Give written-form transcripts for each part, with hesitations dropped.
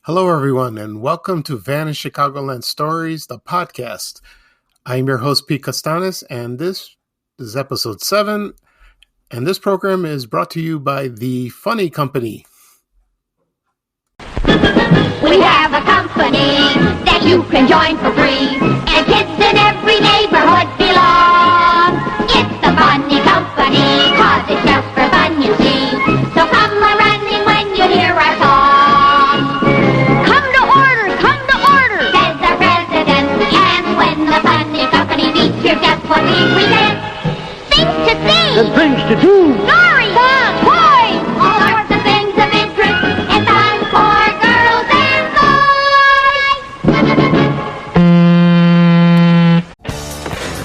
Hello, everyone, and welcome to Vanished Chicagoland Stories, the podcast. I'm your host, Pete Costanis, and this is episode 7, and this program is brought to you by The Funny Company. We have a company that you can join for free, and kids in every neighborhood belong. It's the Funny Company, 'cause it's just for fun, you see. So come a-running when you hear our song. Come to order, says our president. And when the Funny Company meets, here's just what we present. Things to see, and things to do. stories, toys, all sorts of things of interest, and fun for girls and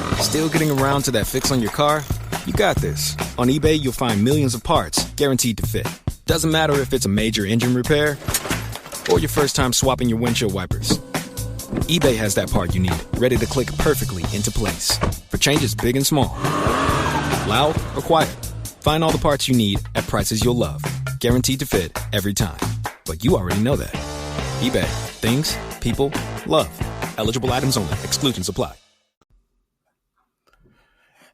boys. Still getting around to that fix on your car? You got this. On eBay, you'll find millions of parts guaranteed to fit. Doesn't matter if it's a major engine repair or your first time swapping your windshield wipers. eBay has that part you need, ready to click perfectly into place for changes big and small. Loud or quiet, find all the parts you need at prices you'll love. Guaranteed to fit every time. But you already know that. eBay. Things, people, love. Eligible items only. Exclusions apply.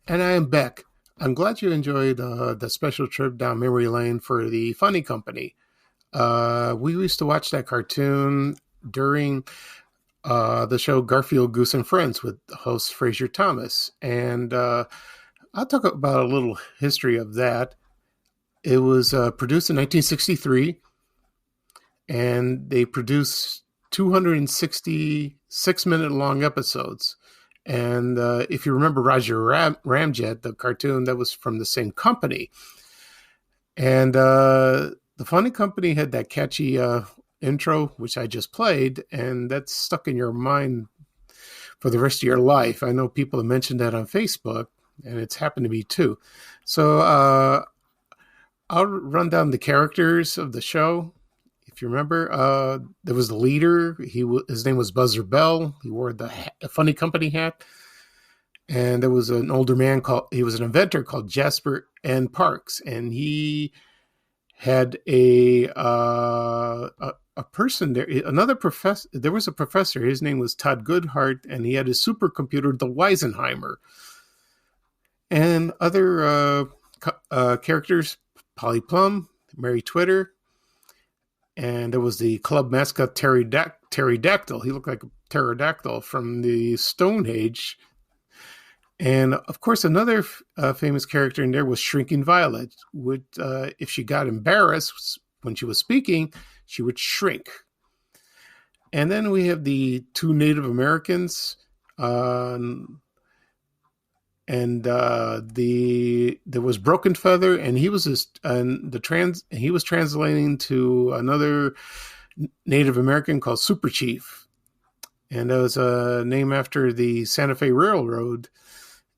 And I am back. I'm glad you enjoyed the special trip down memory lane for The Funny Company. We used to watch that cartoon during the show Garfield, Goose, and Friends with host Fraser Thomas. And I'll talk about a little history of that. It was produced in 1963, and they produced 266-minute long episodes. And if you remember Roger Ramjet, the cartoon, that was from the same company. And the Funny Company had that catchy intro, which I just played, and that's stuck in your mind for the rest of your life. I know people have mentioned that on Facebook, and it's happened to me too. So I'll run down the characters of the show. If you remember, there was the leader. His name was Buzzer Bell. He wore the Funny Company hat. And there was an older man he was an inventor called Jasper N. Parks. And he had a person there, another professor. There was a professor. His name was Todd Goodhart, and he had his supercomputer, the Weisenheimer. And other characters, Polly Plum, Mary Twitter, and there was the club mascot Pterodactyl. He looked like a pterodactyl from the Stone Age. And of course, another famous character in there was Shrinking Violet. If she got embarrassed when she was speaking, she would shrink. And then we have the two Native Americans. There was Broken Feather, and he was he was translating to another Native American called Super Chief, and that was a name after the Santa Fe Railroad.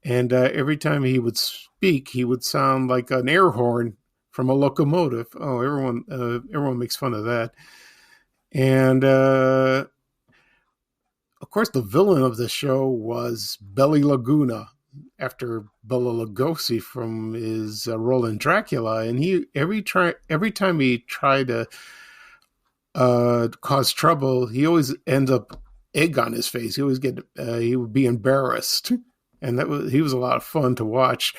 And every time he would speak, he would sound like an air horn from a locomotive. Oh, everyone makes fun of that. And of course, the villain of the show was Belly Laguna, after Bela Lugosi from his role in Dracula. And he every time he tried to cause trouble, he always ends up egg on his face. He would be embarrassed, and he was a lot of fun to watch.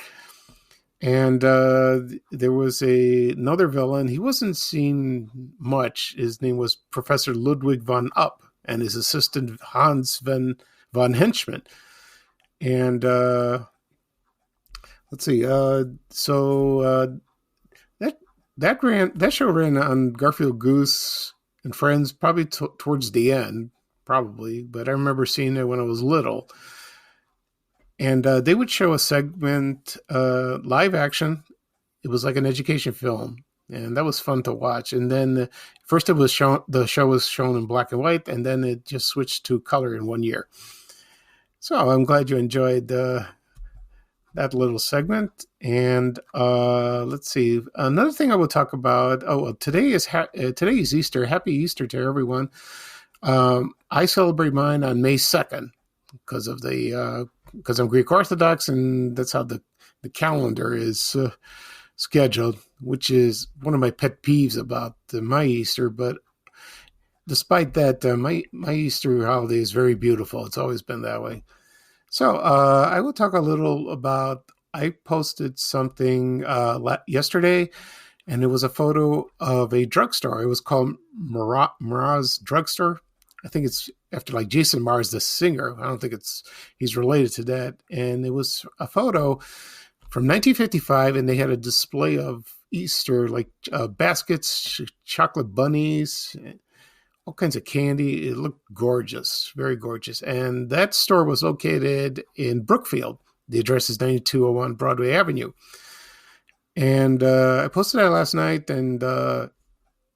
And there was another villain. He wasn't seen much. His name was Professor Ludwig von Upp, and his assistant Hans von Henschman. And let's see. That show ran on Garfield, Goose, and Friends probably towards the end, probably. But I remember seeing it when I was little. And they would show a segment, live action. It was like an education film, and that was fun to watch. And then first the show was shown in black and white, and then it just switched to color in 1 year. So I'm glad you enjoyed that little segment. And let's see. Another thing I will talk about. Today is Easter. Happy Easter to everyone. I celebrate mine on May 2nd because I'm Greek Orthodox, and that's how the calendar is scheduled, which is one of my pet peeves about my Easter. But despite that, my Easter holiday is very beautiful. It's always been that way. So I will talk a little about. I posted something yesterday, and it was a photo of a drugstore. It was called Mraz Drug Store. I think it's after like Jason Mraz, the singer. I don't think he's related to that. And it was a photo from 1955, and they had a display of Easter like baskets, chocolate bunnies, all kinds of candy. It looked gorgeous, very gorgeous. And that store was located in Brookfield. The address is 9201 Broadway Avenue. And I posted that last night, and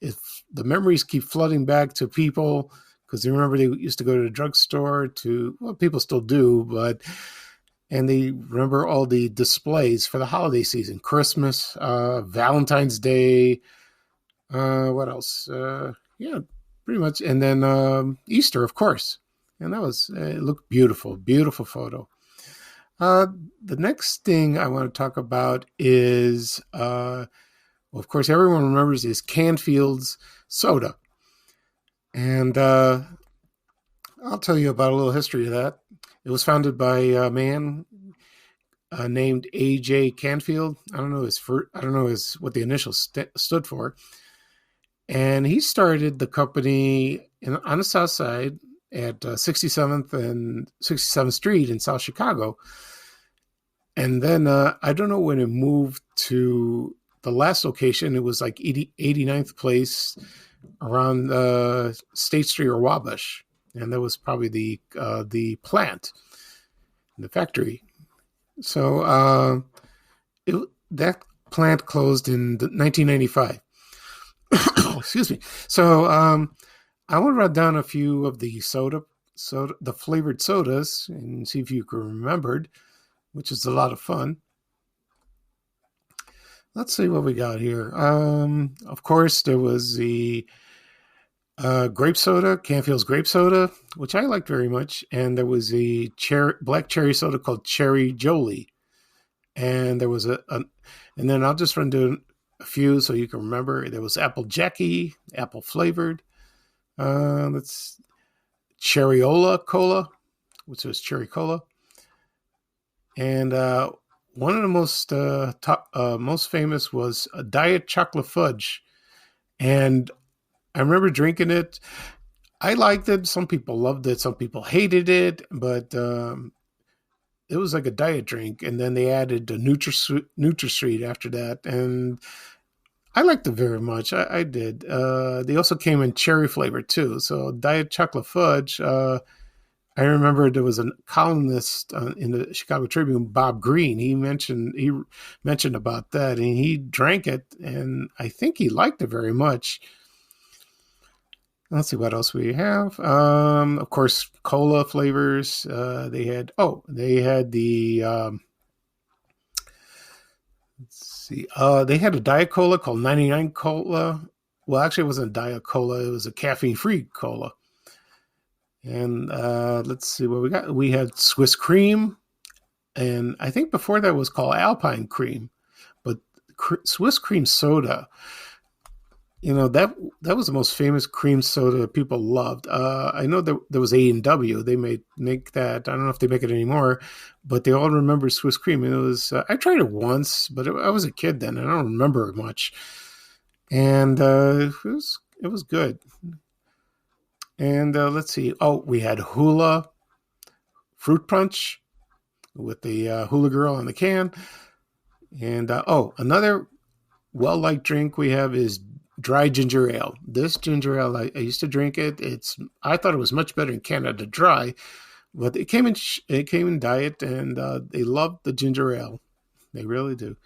if the memories keep flooding back to people, because they remember they used to go to the drugstore well, people still do, and they remember all the displays for the holiday season, Christmas, Valentine's Day, what else? Yeah, pretty much. And then Easter, of course. And it looked beautiful, beautiful photo. The next thing I want to talk about is, well, of course, everyone remembers is Canfield's soda. And I'll tell you about a little history of that. It was founded by a man named A.J. Canfield. I don't know what the initials stood for. And he started the company on the south side at 67th and 67th Street in South Chicago. And then I don't know when it moved to the last location. It was like 89th place around State Street or Wabash. And that was probably the plant, the factory. So that plant closed in 1995. Excuse me. So I want to run down a few of the the flavored sodas, and see if you can remember, which is a lot of fun. Let's see what we got here. Of course, there was the grape soda, Canfield's grape soda, which I liked very much, and there was the black cherry soda called Cherry Jolie, and there was and then I'll just run down a few so you can remember. There was Apple Jackie, apple flavored. That's Cherryola Cola, which was cherry cola, and one of the most famous was a Diet Chocolate Fudge, and I remember drinking it. I liked it. Some people loved it. Some people hated it, but it was like a diet drink. And then they added the NutraSweet after that, and I liked it very much. I did. They also came in cherry flavor too. So Diet Chocolate Fudge. I remember there was a columnist in the Chicago Tribune, Bob Green. He mentioned about that, and he drank it, and I think he liked it very much. Let's see what else we have. Of course, cola flavors. They had the. Let's see. They had a Diet Cola called 99 Cola. Well, actually, it wasn't a Diet Cola. It was a caffeine-free cola. And let's see what we got. We had Swiss Cream, and I think before that was called Alpine Cream, but Swiss Cream soda. That was the most famous cream soda people loved. I know there was A&W. They make that. I don't know if they make it anymore, but they all remember Swiss Cream. And it was I tried it once, but I was a kid then, and I don't remember it much. And it was good. And let's see. Oh, we had Hula Fruit Punch with the Hula Girl on the can. And another well-liked drink we have is dry ginger ale. This ginger ale, I used to drink it. I thought it was much better in Canada dry, but it came in diet, and they loved the ginger ale. They really do.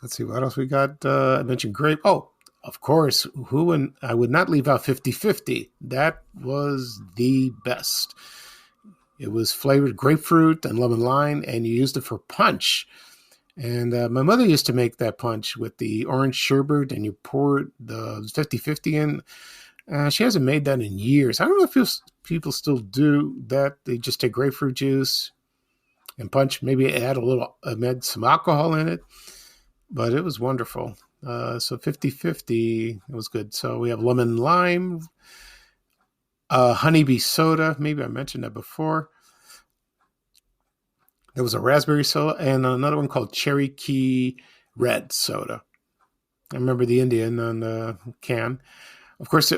Let's see what else we got. I mentioned grape. Oh, of course, I would not leave out 50/50. That was the best. It was flavored grapefruit and lemon lime, and you used it for punch. And my mother used to make that punch with the orange sherbet, and you pour the 50/50 in. She hasn't made that in years. I don't know if people still do that. They just take grapefruit juice and punch, maybe add some alcohol in it. But it was wonderful. So 50-50, it was good. So we have lemon lime, honeybee soda. Maybe I mentioned that before. There was a raspberry soda and another one called cherry key red soda. I remember the Indian on the can. Of course,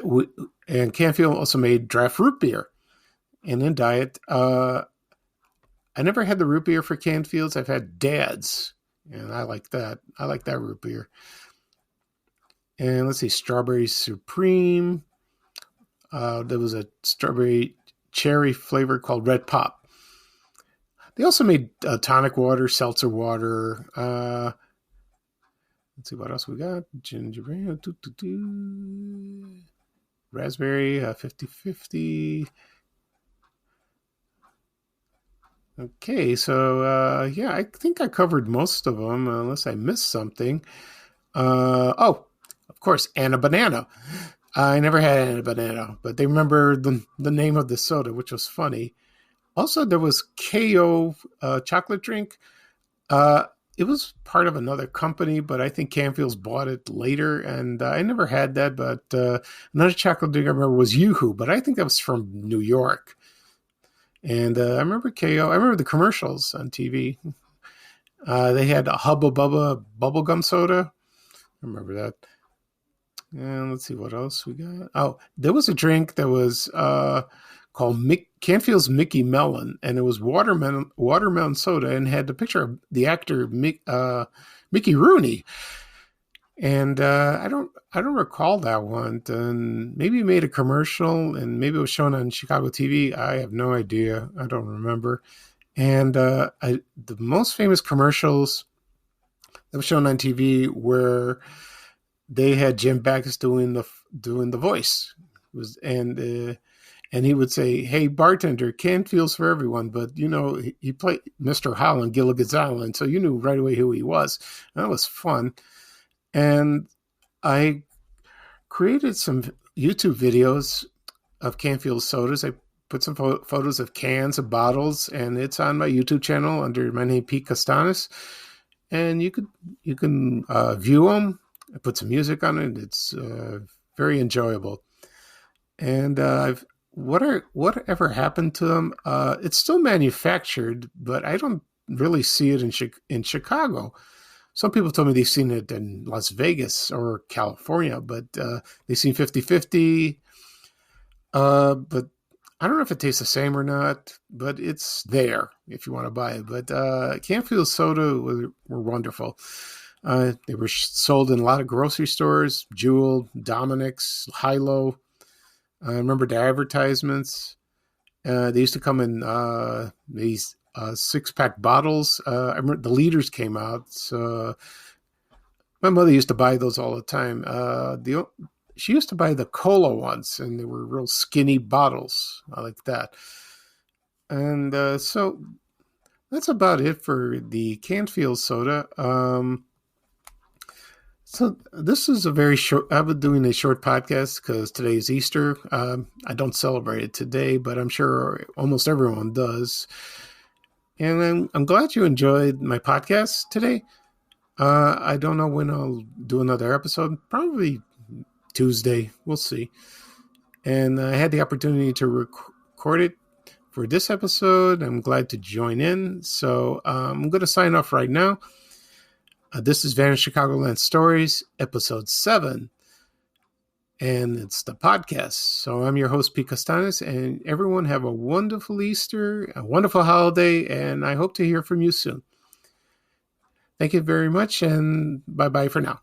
and Canfield also made draft root beer. And in diet, I never had the root beer for Canfields. I've had Dad's, and I like that. I like that root beer. And let's see, Strawberry Supreme. There was a strawberry cherry flavor called Red Pop. They also made tonic water, seltzer water. Let's see what else we got. Ginger ale, raspberry, 50-50. Okay, so yeah, I think I covered most of them, unless I missed something. Of course, Anna Banana. I never had Anna Banana, but they remember the name of the soda, which was funny. Also, there was KO chocolate drink. It was part of another company, but I think Canfield's bought it later, and I never had that. But another chocolate drink I remember was Yoo-Hoo, but I think that was from New York. And I remember KO. I remember the commercials on TV. They had a Hubba Bubba bubblegum soda. I remember that. And let's see what else we got. Oh, there was a drink that was called Canfield's Mickey Melon, and it was watermelon soda, and had the picture of the actor Mickey Rooney. And I don't recall that one. And maybe he made a commercial, and maybe it was shown on Chicago TV. I have no idea. I don't remember. And the most famous commercials that were shown on TV were they had Jim Backus doing the voice. And he would say, "Hey, bartender, Canfield's for everyone." But, he played Mr. Holland, Gilligan's Island, so you knew right away who he was. And that was fun. And I created some YouTube videos of Canfield sodas. I put some photos of cans and bottles, and it's on my YouTube channel under my name, Pete Costanis. And you can view them. I put some music on it. It's very enjoyable. And whatever happened to them? It's still manufactured, but I don't really see it in Chicago. Some people told me they've seen it in Las Vegas or California, but they've seen 50-50. But I don't know if it tastes the same or not, but it's there if you want to buy it. But Canfield soda were wonderful. They were sold in a lot of grocery stores, Jewel, Dominic's, Hilo. I remember the advertisements. They used to come in these 6-pack bottles. I remember the liters came out. So my mother used to buy those all the time. She used to buy the cola ones, and they were real skinny bottles. I like that. And so that's about it for the Canfield soda. So this is a very short, I've been doing a short podcast because today is Easter. I don't celebrate it today, but I'm sure almost everyone does. And I'm glad you enjoyed my podcast today. I don't know when I'll do another episode. Probably Tuesday. We'll see. And I had the opportunity to record it for this episode. I'm glad to join in. So I'm going to sign off right now. This is Vanished Chicagoland Stories, episode 7. And it's the podcast. So I'm your host, Pete Costanis, and everyone have a wonderful Easter, a wonderful holiday, and I hope to hear from you soon. Thank you very much, and bye-bye for now.